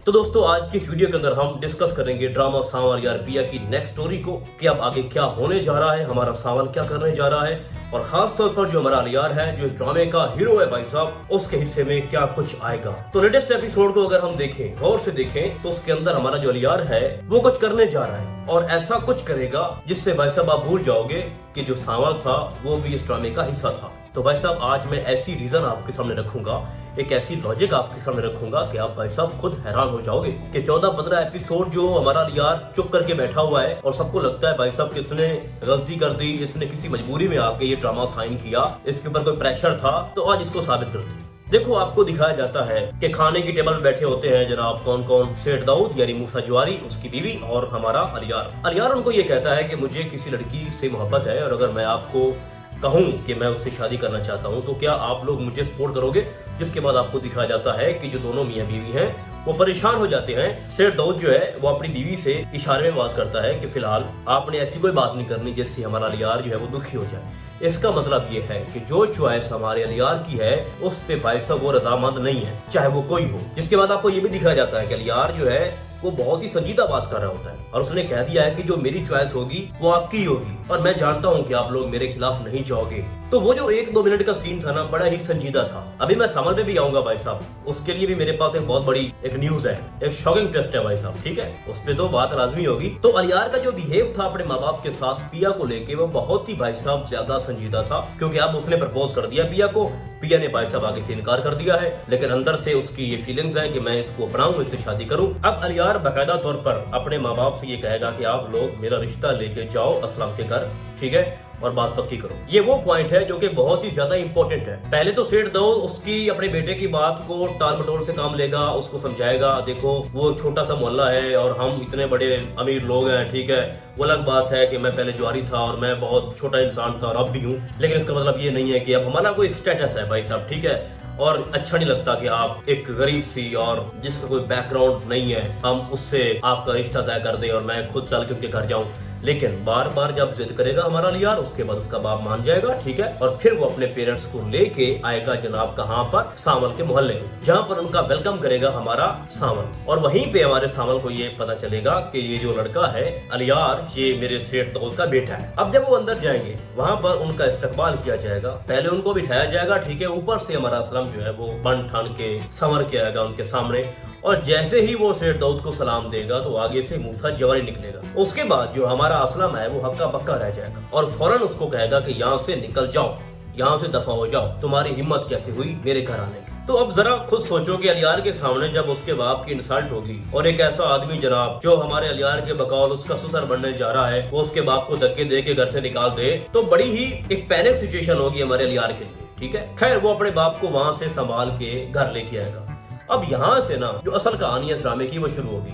तो दोस्तों आज की इस वीडियो के अंदर हम डिस्कस करेंगे ड्रामा सावन यार पिया की नेक्स्ट स्टोरी को कि अब आगे क्या होने जा रहा है, हमारा सावन क्या करने जा रहा है और खास तौर पर जो हमारा अलियार है जो ड्रामे का हीरो है भाई साहब, उसके हिस्से में क्या कुछ आएगा। तो लेटेस्ट एपिसोड को अगर हम देखें, गौर से देखें, तो उसके अंदर हमारा जो अलियार है वो कुछ करने जा रहा है और ऐसा कुछ करेगा जिससे भाई साहब आप भूल जाओगे कि जो सावन था वो भी इस ड्रामे का हिस्सा था। तो भाई साहब आज मैं ऐसी रीजन आपके सामने रखूंगा, एक ऐसी लॉजिक आपके सामने रखूंगा कि आप भाई साहब खुद हैरान हो जाओगे कि 14-15 एपिसोड जो हमारा अलियार चुप करके बैठा हुआ है और सबको लगता है भाई साहब किसने गलती कर दी, इसने किसी मजबूरी में आके ये ड्रामा साइन किया, इसके ऊपर कोई प्रेशर था, तो आज इसको साबित कर दी। देखो आपको दिखाया जाता है कि खाने की टेबल पर बैठे होते हैं जनाब कौन कौन, सेठ दाऊद यानी मूसा जवारी, उसकी बीवी और हमारा अलियार। अलियार उनको ये कहता है कि मुझे किसी लड़की से मोहब्बत है और अगर मैं आपको कहूं कि मैं उससे शादी करना चाहता हूं तो क्या आप लोग मुझे सपोर्ट करोगे। जिसके बाद आपको दिखाया जाता है कि जो दोनों मियां बीवी हैं वो परेशान हो जाते हैं। सेठ दाऊद जो है वो अपनी बीवी से इशारे में बात करता है कि फिलहाल आपने ऐसी कोई बात नहीं करनी जिससे हमारा अलियार जो है वो दुखी हो जाए। इसका मतलब ये है कि जो चॉइस हमारे अलियार की है उस पे भाई साहब वो रजामंद नहीं है, चाहे वो कोई हो। जिसके बाद आपको ये भी दिखाया जाता है कि अलियार जो है वो बहुत ही संजीदा बात कर रहा होता है और उसने कह दिया है कि जो मेरी चॉइस होगी वो आपकी होगी और मैं जानता हूँ कि आप लोग मेरे खिलाफ नहीं जाओगे। तो वो जो 1-2 मिनट का सीन था ना, बड़ा ही संजीदा था। अभी मैं सामल पे भी आऊंगा भाई साहब, उसके लिए भी मेरे पास एक बहुत बड़ी एक न्यूज है, एक शॉकिंग टेस्ट है भाई साहब, ठीक है, उस पे तो बात लाजमी होगी। तो अलियार का जो बिहेव था अपने माँ बाप के साथ पिया को लेके वो बहुत ही भाई साहब ज्यादा संजीदा था, क्योंकि अब उसने प्रपोज कर दिया पिया को, पिया ने भाई साहब आगे से इनकार कर दिया है, लेकिन अंदर से उसकी ये फीलिंग्स है कि मैं इसको अपनाऊं, इससे शादी करूं। अब अलियार बाकायदा तौर पर अपने माँ बाप से ये कहेगा कि आप लोग मेरा रिश्ता लेके जाओ असलम के घर, ठीक है, और बात पक्की करो। ये वो पॉइंट है जो कि बहुत ही ज्यादा इंपॉर्टेंट है। पहले तो सेठ दाऊद उसकी अपने बेटे की बात को टाल मटोल से काम लेगा, उसको समझाएगा देखो वो छोटा सा मोहल्ला है और हम इतने बड़े अमीर लोग हैं, ठीक है, वो अलग बात है कि मैं पहले ज्वारी था और मैं बहुत छोटा इंसान था और अब भी हूँ, लेकिन इसका मतलब ये नहीं है कि अब हमारा कोई स्टेटस है भाई साहब, ठीक है, और अच्छा नहीं लगता कि आप एक गरीब सी और जिसका कोई बैकग्राउंड नहीं है हम उससे आपका रिश्ता तय कर दें और मैं खुद चल के उनके घर जाऊं। लेकिन बार बार जब जिद करेगा हमारा अलियार, उसके बाद उसका बाप मान जाएगा, ठीक है, और फिर वो अपने पेरेंट्स को लेके आएगा जनाब कहाँ पर, सावन के मोहल्ले में, जहाँ पर उनका वेलकम करेगा हमारा सावन। और वहीं पे हमारे सावन को ये पता चलेगा कि ये जो लड़का है अलियार ये मेरे सेठ दाऊद का बेटा है। अब जब वो अंदर जाएंगे वहाँ पर उनका इस्तकबाल किया जाएगा, पहले उनको बिठाया जाएगा, ठीक है, ऊपर से हमारा असलम जो है वो बन ठान के संवर के आएगा उनके सामने और जैसे ही वो सेठ दाऊद को सलाम देगा तो आगे से मूसा जवारी निकलेगा। उसके बाद जो हमारा असलम है वो हक्का बक्का रह जाएगा और फौरन उसको कहेगा कि यहाँ से निकल जाओ, यहाँ से दफा हो जाओ, तुम्हारी हिम्मत कैसे हुई मेरे घर आने की। तो अब जरा खुद सोचो कि अलियार के सामने जब उसके बाप की इंसल्ट होगी और एक ऐसा आदमी जनाब जो हमारे अलियार के बकौल उसका ससुर बनने जा रहा है वो उसके बाप को धक्के दे के घर से निकाल दे, तो बड़ी ही एक पैनिक सिचुएशन होगी हमारे अलियार के लिए, ठीक है। खैर वो अपने बाप को वहां से संभाल के घर लेके आएगा। अब यहाँ से ना जो असल कहानी है ड्रामे की वो शुरू होगी।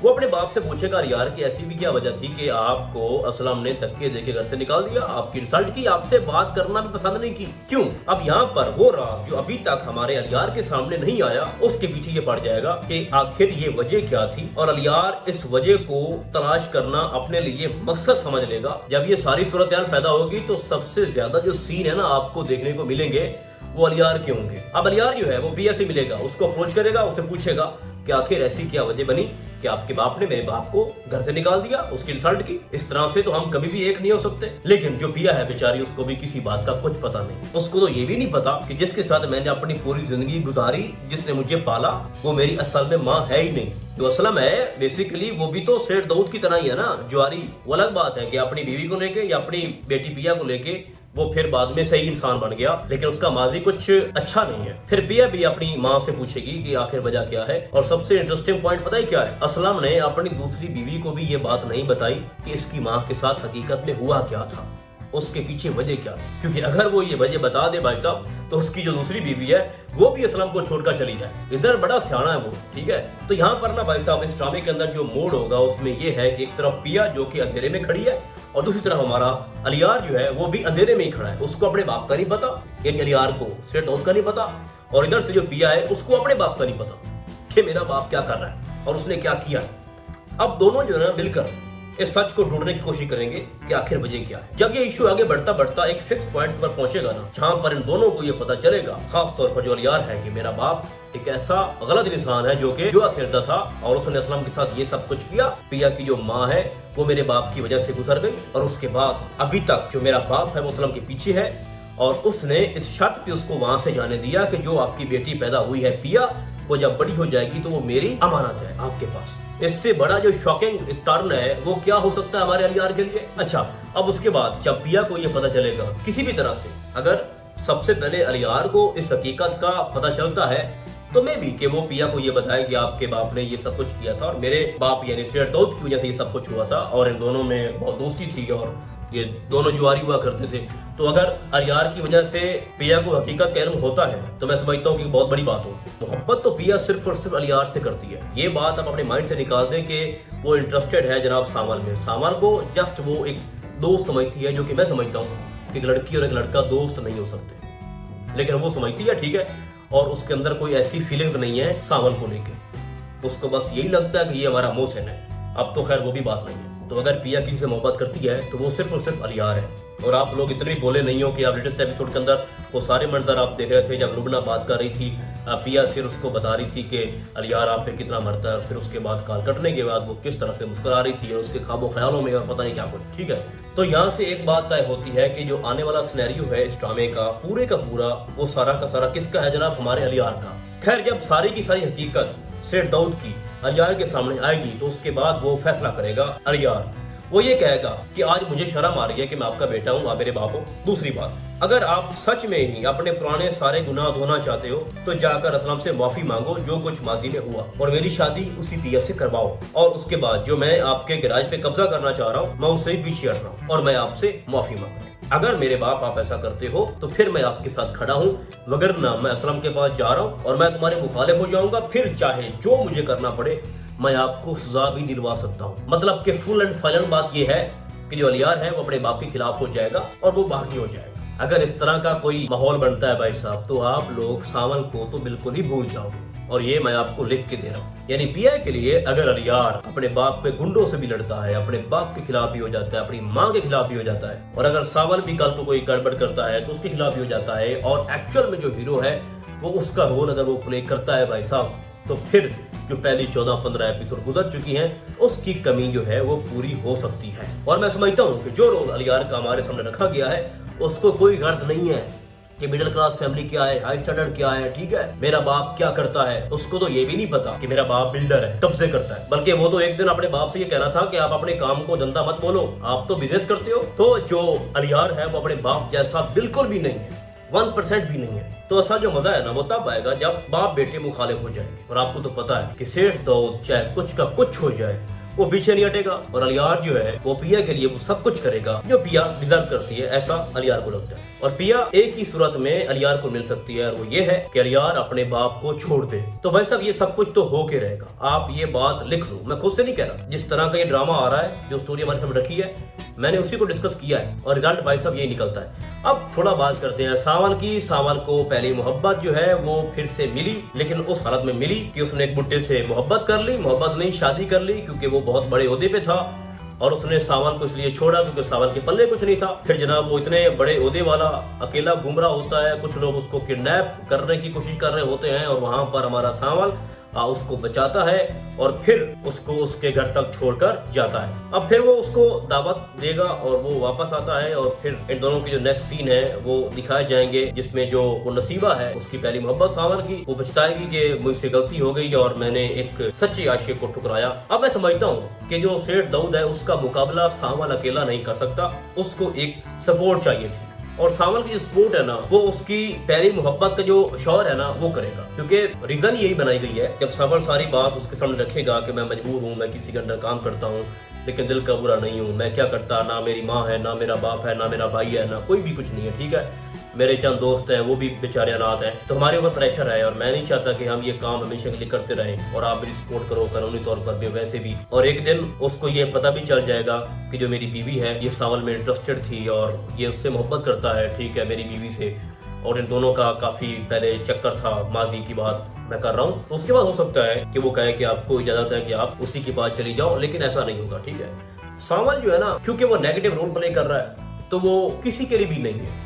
वो अपने बाप से पूछेगा यार कि ऐसी भी क्या वजह थी कि आपको असलम ने धक्के देके घर से निकाल दिया, आपकी इंसल्ट की, आपसे बात करना भी पसंद नहीं की, क्यों। अब यहाँ पर वो राज जो अभी तक हमारे अलियार के सामने नहीं आया उसके पीछे ये पड़ जाएगा कि आखिर ये वजह क्या थी और अलियार इस वजह को तलाश करना अपने लिए मकसद समझ लेगा। जब ये सारी सूरत पैदा होगी तो सबसे ज्यादा जो सीन है ना आपको देखने को मिलेंगे वो अलियार के होंगे। अब अलियार जो है वो पिया से मिलेगा, उसको अप्रोच करेगा, उससे पूछेगा कि आखिर ऐसी क्या वजह बनी कि आपके बाप ने मेरे बाप को घर से निकाल दिया, उसकी इंसल्ट की। इस तरह से तो हम कभी भी एक नहीं हो सकते। लेकिन जो पिया है बेचारी, उसको भी किसी बात का कुछ पता नहीं। उसको तो ये भी नहीं पता कि जिसके साथ मैंने अपनी पूरी जिंदगी गुजारी, जिसने मुझे पाला, वो मेरी असल में माँ है ही नहीं। जो असलम है बेसिकली वो भी तो सेठ दाऊद की तरह ही है ना, ज्वारी। वो अलग बात है कि अपनी बीवी को लेके या अपनी बेटी पिया को लेके वो फिर बाद में सही इंसान बन गया, लेकिन उसका माजी कुछ अच्छा नहीं है। फिर पिया भी अपनी माँ से पूछेगी कि आखिर वजह क्या है। और सबसे इंटरेस्टिंग पॉइंट पता है क्या है, असलम ने अपनी दूसरी बीवी को भी ये बात नहीं बताई कि इसकी माँ के साथ हकीकत में हुआ क्या था, उसके पीछे वजह क्या थी। क्योंकि अगर वो ये वजह बता दे भाई साहब तो उसकी जो दूसरी बीवी है वो भी असलम को छोड़कर चली जाए। इधर बड़ा सियाना है वो, ठीक है। तो यहाँ पर ना भाई साहब इस ड्रामे के अंदर जो मोड होगा उसमें ये है कि एक तरफ पिया जो कि अंधेरे में खड़ी है और दूसरी तरफ हमारा अलियार जो है वो भी अंधेरे में ही खड़ा है। उसको अपने बाप का नहीं पता, यानी अलियार को सेठ दाऊद का नहीं पता, और इधर से जो पिया है उसको अपने बाप का नहीं पता कि मेरा बाप क्या कर रहा है और उसने क्या किया। अब दोनों जो है ना मिलकर इस सच को ढूंढने की कोशिश करेंगे कि आखिर वजह क्या है। जब ये इशू आगे बढ़ता बढ़ता एक फिक्स पॉइंट पर पहुंचेगा ना, जहां पर इन दोनों को ये पता चलेगा, खास तौर पर जो अलियार है, कि मेरा बाप एक ऐसा गलत इंसान है जो कि जुआ खेलता था और उसने असलम के साथ ये सब कुछ किया। पिया की जो माँ है वो मेरे बाप की वजह से गुजर गई और उसके बाद अभी तक जो मेरा बाप है वो असलम के पीछे है और उसने इस शर्त पे उसको वहां से जाने दिया कि जो आपकी बेटी पैदा हुई है पिया, वो जब बड़ी हो जाएगी तो वो मेरी अमानत है आपके पास। इससे बड़ा जो शॉकिंग टर्न है वो क्या हो सकता है हमारे अलियार के लिए। अच्छा, अब उसके बाद जब पिया को ये पता चलेगा किसी भी तरह से, अगर सबसे पहले अलियार को इस हकीकत का पता चलता है तो मैं भी कि वो पिया को ये बताया कि आपके बाप ने ये सब कुछ किया था और मेरे बाप यानी सेठ दाऊद की वजह से ये सब कुछ हुआ था और इन दोनों में बहुत दोस्ती थी और ये दोनों जुआरी हुआ करते थे। तो अगर अलियार की वजह से पिया को हकीकत का इल्म होता है तो मैं समझता हूँ कि बहुत बड़ी बात हो। मोहब्बत तो पिया सिर्फ और सिर्फ अलियार से करती है, ये बात आप अपने माइंड से निकाल दें कि वो इंटरेस्टेड है जनाब सामान में। सामान को जस्ट वो एक दोस्त समझती है, जो कि मैं समझता हूँ कि एक लड़की और एक लड़का दोस्त नहीं हो सकते, लेकिन वो समझती है ठीक है, और उसके अंदर कोई ऐसी फीलिंग्स नहीं है सावन को लेके। उसको बस यही लगता है कि ये हमारा मोहसिन है। अब तो खैर वो भी बात नहीं है। तो अगर पिया किसी से मोहब्बत करती है तो वो सिर्फ और सिर्फ अलियार है। और आप लोग इतने भी बोले नहीं हो कि आप लेटेस्ट एपिसोड के अंदर वो सारे मंजर आप देख रहे थे जब लुबना बात कर रही थी, पिया सिर्फ उसको बता रही थी कि अलियार आप पे कितना मरता है, फिर उसके बाद काल कटने के बाद वो किस तरह से मुस्कुरा रही थी और उसके ख्वाबों ख्यालों में और पता नहीं क्या कुछ। ठीक है, तो यहाँ से एक बात तय होती है कि जो आने वाला सिनेरियो है इस ड्रामे का पूरा वो सारा का सारा किसका है जनाब, हमारे अलियार का। खैर, जब सारी की सारी हकीकत सेठ दाऊद की अलियार के सामने आएगी तो उसके बाद वो फैसला करेगा अलियार। वो ये कहेगा कि आज मुझे शर्म आ रही है कि मैं आपका बेटा हूँ, आप मेरे बाप हो। दूसरी बात, अगर आप सच में ही अपने पुराने सारे गुनाह धोना चाहते हो तो जाकर असलम से माफी मांगो जो कुछ माजी में हुआ और मेरी शादी उसी पिया से करवाओ। और उसके बाद जो मैं आपके गैराज पे कब्जा करना चाह रहा हूँ मैं उससे ही पीछे हट रहा हूँ और मैं आपसे माफी मांग रहा हूँ। अगर मेरे बाप आप ऐसा करते हो तो फिर मैं आपके साथ खड़ा हूँ, वगरना मैं असलम के पास जा रहा हूँ और मैं तुम्हारे मुखालिफ हो जाऊंगा। फिर चाहे जो मुझे करना पड़े मैं आपको सजा भी दिलवा सकता हूँ। मतलब कि फुल एंड फाइनल बात यह है कि जो अलियार है वो अपने बाप के खिलाफ हो जाएगा और वो बागी हो जाएगा। अगर इस तरह का कोई माहौल बनता है भाई साहब तो आप लोग सावन को तो बिल्कुल ही भूल जाओगे। और ये मैं आपको लिख के दे रहा हूँ। यानी पिया के लिए अगर अलियार अपने बाप पे गुंडों से भी लड़ता है, अपने बाप के खिलाफ भी हो जाता है, अपनी माँ के खिलाफ भी हो जाता है, और अगर सावन भी कल तो कोई गड़बड़ करता है तो उसके खिलाफ भी हो जाता है, और एक्चुअल में जो हीरो है वो उसका रोल अगर वो प्ले करता है भाई साहब, तो फिर जो पहली 14-15 एपिसोड गुजर चुकी हैं उसकी कमी जो है वो पूरी हो सकती है। और मैं समझता हूँ कि जो रोल अलियार का हमारे सामने रखा गया है उसको कोई गर्ज नहीं है कि मिडिल क्लास फैमिली क्या है, हाई स्टैंडर्ड क्या है, ठीक है, मेरा बाप क्या करता है। उसको तो ये भी नहीं पता कि मेरा बाप बिल्डर है, कब्जे करता है, बल्कि वो तो एक दिन अपने बाप से ये कह रहा था कि आप अपने काम को धंधा मत बोलो, आप तो बिजनेस करते हो। तो जो अलियार है वो अपने बाप जैसा बिल्कुल भी नहीं है, 1% भी नहीं है। तो असल जो मजा है ना वो तब आएगा जब बाप बेटे मुखालिफ हो जाएंगे। और आपको तो पता है कि सेठ दाऊद चाहे कुछ का कुछ हो जाए वो पीछे नहीं हटेगा, और अलियार जो है वो पिया के लिए वो सब कुछ करेगा जो पिया डिजर्व करती है, ऐसा अलियार को लगता है। और पिया एक ही सूरत में अलियार को मिल सकती है और वो ये है कि अलियार अपने बाप को छोड़ दे। तो भाई साहब ये सब कुछ तो होके रहेगा, आप ये बात लिख लो, मैं खुद से नहीं कह रहा। जिस तरह का ये ड्रामा आ रहा है, जो स्टोरी हमारे सामने रखी है, मैंने उसी को डिस्कस किया है और रिजल्ट भाई साहब यही निकलता है। अब थोड़ा बात करते हैं सावन की। सावन को पहली मोहब्बत जो है वो फिर से मिली, लेकिन उस हालत में मिली कि उसने एक बुड्ढे से मोहब्बत कर ली, मोहब्बत नहीं शादी कर ली, क्योंकि वो बहुत बड़े ओहदे पे था और उसने सावन को इसलिए छोड़ा क्योंकि सावन के पल्ले कुछ नहीं था। फिर जनाब वो इतने बड़े ओहदे वाला अकेला घूम रहा होता है, कुछ लोग उसको किडनैप करने की कोशिश कर रहे होते हैं और वहां पर हमारा सावन उसको बचाता है और फिर उसको उसके घर तक छोड़कर जाता है। अब फिर वो उसको दावत देगा और वो वापस आता है और फिर इन दोनों की जो नेक्स्ट सीन है वो दिखाए जाएंगे, जिसमें जो वो नसीबा है उसकी पहली मोहब्बत सावन की, वो बचताएगी कि मुझसे गलती हो गई और मैंने एक सच्ची आशिक को ठुकराया। अब मैं समझता हूँ कि जो सेठ दाऊद है उसका मुकाबला सावन अकेला नहीं कर सकता, उसको एक सपोर्ट चाहिए थी। और सावन की सपोर्ट है ना वो उसकी पहली मोहब्बत का जो शौहर है ना वो करेगा, क्योंकि रीजन यही बनाई गई है। जब सावन सारी बात उसके सामने रखेगा कि मैं मजबूर हूँ, मैं किसी के अंडर काम करता हूँ लेकिन दिल का बुरा नहीं हूँ, मैं क्या करता, ना मेरी माँ है, ना मेरा बाप है, ना मेरा भाई है, ना कोई भी कुछ नहीं है, ठीक है, मेरे चंद दोस्त हैं वो भी बेचारे अनाथ हैं, तो हमारे ऊपर प्रेशर है और मैं नहीं चाहता कि हम ये काम हमेशा के लिए करते रहें और आप मेरी सपोर्ट करो कानूनी तौर पर भी, वैसे भी। और एक दिन उसको ये पता भी चल जाएगा कि जो मेरी बीवी है ये सावन में इंटरेस्टेड थी और ये उससे मोहब्बत करता है, ठीक है, मेरी बीवी से, और इन दोनों का काफी पहले चक्कर था, माजी की बात मैं कर रहा हूँ। तो उसके बाद हो सकता है कि वो कहे कि आपको इजाजत है कि आप उसी के पास चली जाओ, लेकिन ऐसा नहीं होगा, ठीक है। सांवल जो है ना, क्योंकि वो नेगेटिव रोल प्ले कर रहा है तो वो किसी के लिए भी नहीं है,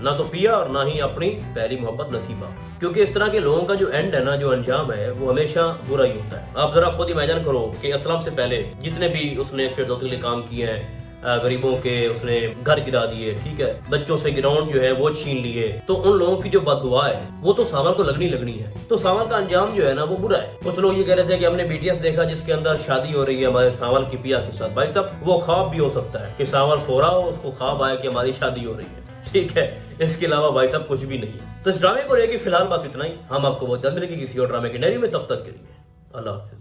ना तो पिया और ना ही अपनी पहली मोहब्बत नसीबा। क्योंकि इस तरह के लोगों का जो एंड है ना, जो अंजाम है, वो हमेशा बुरा ही होता है। आप जरा खुद इमेजिन करो कि असलम से पहले जितने भी उसने शेरदौलत के लिए काम किए हैं, गरीबों के उसने घर गिरा दिए, ठीक है, बच्चों से ग्राउंड जो है वो छीन लिए, तो उन लोगों की जो बददुआ है वो तो सांवल को लगनी है। तो सांवल का अंजाम जो है ना वो बुरा है। कुछ लोग ये कह रहे थे कि हमने बीटीएस देखा जिसके अंदर शादी हो रही है हमारे सांवल की पिया के साथ। भाई साहब, वो ख्वाब भी हो सकता है कि सांवल सो रहा हो, उसको ख्वाब आए कि हमारी शादी हो रही है, ठीक है। इसके अलावा भाई साहब कुछ भी नहीं है। तो इस ड्रामे को लेकर फिलहाल बस इतना ही। हम आपको बहुत जल्द मिलेंगे किसी और ड्रामे के नए में। तब तक के लिए अल्लाह हाफिज।